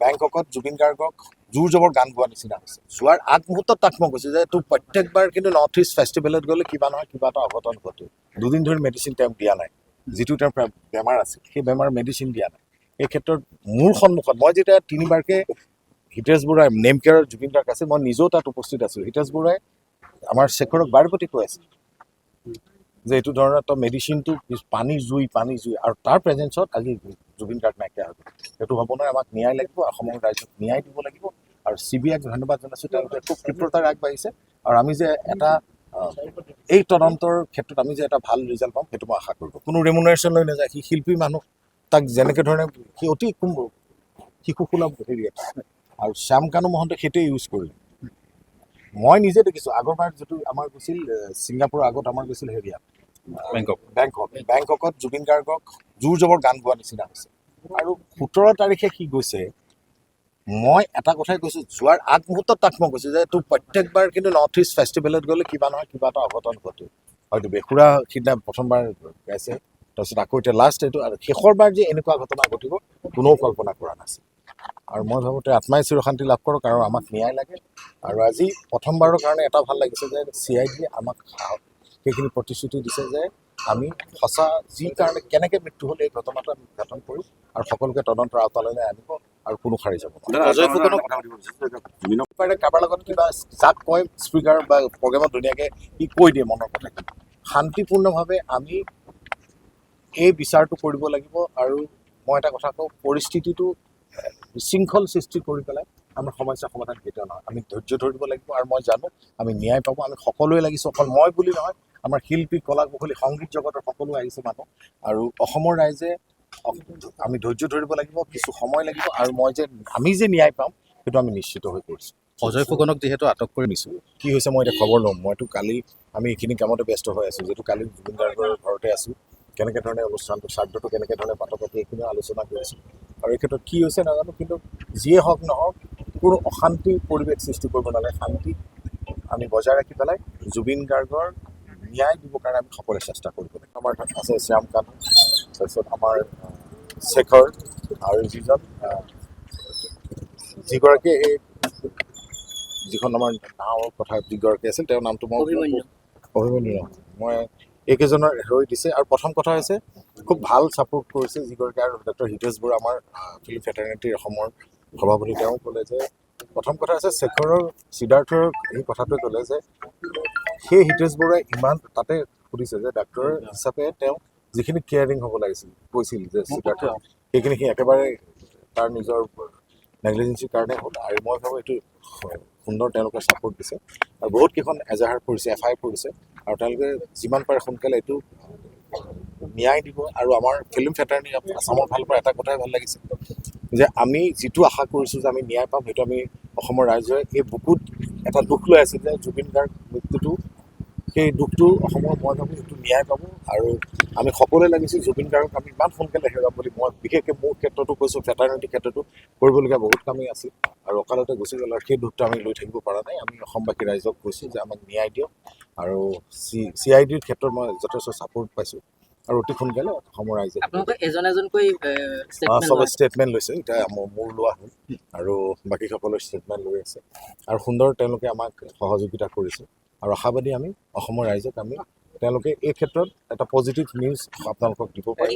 বেংককত জুবিন গাৰ্গক জোৰ জবৰ গান গোৱা নিচিনা হৈছে। যোৱাৰ আগমুহূৰ্তত তাক মই কৈছোঁ যে তোৰ প্ৰত্যেকবাৰ কিন্তু নৰ্থ ইষ্ট ফেষ্টিভেলত গ'লে কিবা নহয় কিবা এটা অঘটন ঘটে। দুদিন ধৰি মেডিচিন তেওঁক দিয়া নাই, যিটো তেওঁৰ বেমাৰ আছিল সেই বেমাৰ মেডিচিন দিয়া নাই। এই ক্ষেত্ৰত মোৰ সন্মুখত মই যেতিয়া তিনিবাৰকৈ হিতেশ বৰুৱাই নেম কেয়াৰৰ জুবিন গাৰ্গ আছে, মই নিজেও তাত উপস্থিত আছোঁ। হিতেশ বৰুৱাই আমাৰ শেখৰক বাৰে প্ৰতি কৈ আছে যে এইটো ধৰণৰ এটা মেডিচিনটো পানী জুই আৰু তাৰ প্ৰেজেঞ্চত আজি জুবিন গাৰ্গ নাইকিয়া হৈ গ'ল। সেইটো হ'ব নহয়, আমাক ন্যায় লাগিব, অসমৰ ৰাইজক ন্যায় দিব লাগিব। আৰু CBIক ধন্যবাদ জনাইছোঁ, তেওঁলোকে খুব ক্ষিপ্ৰতাৰে আগবাঢ়িছে। আৰু আমি যে এটা এই তদন্তৰ ক্ষেত্ৰত আমি যে এটা ভাল ৰিজাল্ট পাম সেইটো মই আশা কৰিব। কোনো ৰেমুনাৰেশ্যন লৈ নাযায়, সি শিল্পী মানুহ, তাক যেনেকৈ ধৰণে সি অতি শিশুসুলভ হেৰি এটা। আৰু শ্যামকানু মহন্তে সেইটোৱে ইউজ কৰিলে। মই নিজে দেখিছোঁ আগৰবাৰ যিটো আমাৰ গৈছিল ছিংগাপুৰৰ আগত আমাৰ গৈছিল হেৰিয়াত বেংককত জুবিন গাৰ্গক জোৰ জবৰ গান গোৱা নিচিনা হৈছে। আৰু 17 তাৰিখে সি গৈছে, মই এটা কথাই কৈছোঁ, যোৱাৰ আগমুহূৰ্তত তাক মই কৈছোঁ যে তোৰ প্ৰত্যেকবাৰ কিন্তু নৰ্থ ইষ্ট ফেষ্টিভেলত গ'লে কিবা নহয় কিবা এটা অঘটন ঘটে। হয়তো বেসুৰা সিদিনা প্ৰথমবাৰ গাইছে, তাৰপিছত আকৌ এতিয়া লাষ্ট এইটো, আৰু শেষৰবাৰ যে এনেকুৱা ঘটনা ঘটিব কোনেও কল্পনা কৰা নাছিল। আৰু মই ভাবোঁ তেওঁ আত্মাই চিৰশান্তি লাভ কৰক আৰু আমাক ন্যায় লাগে। আৰু আজি প্ৰথমবাৰৰ কাৰণে এটা ভাল লাগিছে যে CIDয়ে আমাক সেইখিনি প্ৰতিশ্ৰুতি দিছে যে আমি সঁচা যি কাৰণে কেনেকৈ মৃত্যু হ'ল এই ঘটনাটো আমি উদঘাটন কৰিম আৰু সকলোকে তদন্তৰ আওতালৈ আনিব আৰু কোনো সাৰি যাব নোৱাৰে। কাৰোবাৰ লগত কিবা যাক কয় স্পীকাৰ বা প্ৰগ্ৰেমত ধুনীয়াকৈ সি কৈ দিয়ে মনৰ কথাখিনি। শান্তিপূৰ্ণভাৱে আমি এই বিচাৰটো কৰিব লাগিব। আৰু মই এটা কথা কওঁ, পৰিস্থিতিটো বিশৃংখল সৃষ্টি কৰি পেলাই আমাৰ সমস্যা সমাধান কেতিয়াও নহয়। আমি ধৈৰ্য ধৰিব লাগিব আৰু মই জানো আমি ন্যায় পাব। আমি সকলোৱে লাগিছোঁ, অকল মই বুলি নহয়, আমাৰ শিল্পী, কলা কুশলী, সংগীত জগতৰ সকলো আহিছে মানুহ। আৰু অসমৰ ৰাইজে আমি ধৈৰ্য ধৰিব লাগিব, কিছু সময় লাগিব। আৰু আমি যে ন্যায় পাম সেইটো আমি নিশ্চিত হৈ পৰিছোঁ। অজয় ফুকনক যিহেতু আটক কৰি নিছোঁ, কি হৈছে মই এতিয়া খবৰ ল'ম। মইতো কালি আমি এইখিনি কামতে ব্যস্ত হৈ আছোঁ, যিহেতু কালি জুবিন গাৰ্গৰ ঘৰতে আছোঁ। কেনেকৈ ধৰণে অনুষ্ঠানটো শ্ৰাদ্ধটো কেনেকৈ ধৰণে পাতি এইখিনিও আলোচনা কৰিছোঁ। আৰু এই ক্ষেত্ৰত কি হৈছে নাজানো, কিন্তু যিয়ে হওক নহওক কোনো অশান্তি পৰিৱেশ সৃষ্টি কৰিব নালাগে। শান্তি আমি বজাই ৰাখি পেলাই জুবিন গাৰ্গৰ ন্যায় দিবৰ কাৰণে আমি সকলোৱে চেষ্টা কৰিব লাগে। আমাৰ তাত আছে শ্যামকানু, তাৰপিছত আমাৰ শেখৰ, আৰু যিগৰাকী এই যিখন আমাৰ নাৱৰ কথা যিগৰাকী আছিল তেওঁৰ নামটো মই অভিমন্যু। মই এইকেইজনৰ হৈ দিছে। আৰু প্ৰথম কথা হৈছে খুব ভাল ছাপোৰ্ট কৰিছে যিগৰাকী, আৰু ডক্টৰ হিতেশ বৰুৱা আমাৰ ফিল্ম ফেটাৰ্নিটিৰ অসমৰ সভাপতি, তেওঁ ক'লে যে প্ৰথম কথা হৈছে শেখৰৰ সিদ্ধাৰ্থৰ এই কথাটোৱে ক'লে যে সেই হিতেশ বৰুৱাই ইমান তাতে সুধিছে যে ডাক্তৰ হিচাপে তেওঁ যিখিনি কেয়াৰিং হ'ব লাগিছিল, কৈছিল যে সিদ্ধাৰ্থ সেইখিনি সি একেবাৰে তাৰ নিজৰ নেগলিজেঞ্চিৰ কাৰণে হ'ল। আৰু মই ভাবোঁ এইটো সুন্দৰ তেওঁলোকে ছাপোৰ্ট দিছে। আৰু বহুত কেইখন এজাহাৰ কৰিছে, FIR কৰিছে। আৰু তেওঁলোকে যিমান পাৰে সোনকালে এইটো ন্যায় দিব। আৰু আমাৰ ফিল্ম ফেটাৰ্নি আছামৰ ফালৰ পৰা এটা কথাই ভাল লাগিছে যে আমি যিটো আশা কৰিছোঁ যে আমি ন্যায় পাম, সেইটো আমি অসমৰ ৰাইজে এই বুকুত এটা দুখ লৈ আছে যে জুবিন গাৰ্গ মৃত্যুটো, সেই দুখটো অসমৰ মই ভাবোঁ এইটো ন্যায় পাব। আৰু আমি সকলোৱে লাগিছোঁ জুবিন গাৰ্গক আমি ইমান সোনকালে হেৰুৱাম বুলি। মই বিশেষকৈ মোৰ ক্ষেত্ৰতো কৈছোঁ, ফেটাৰ্নিটিৰ ক্ষেত্ৰতো কৰিবলগীয়া বহুত কামেই আছিল আৰু অকালতে গুচি গ'ল। আৰু সেই দুখটো আমি লৈ থাকিব পৰা নাই। আমি অসমবাসী ৰাইজক কৈছোঁ যে আমাক ন্যায় দিয়ক। আৰু CIDৰ ক্ষেত্ৰত মই যথেষ্ট ছাপোৰ্ট পাইছোঁ। আৰু অতি সোনকালে অসমৰ ৰাইজে চবে ষ্টেটমেণ্ট লৈছে। এতিয়া মোৰ লোৱা হ'ল আৰু বাকী সকলোৱে ষ্টেটমেণ্ট লৈ আছে। আৰু সুন্দৰ তেওঁলোকে আমাক সহযোগিতা কৰিছে। আৰু আশাবাদী আমি অসমৰ ৰাইজক তেওঁলোকে এই ক্ষেত্ৰত এটা পজিটিভ নিউজ আপোনালোকক দিব পাৰিম।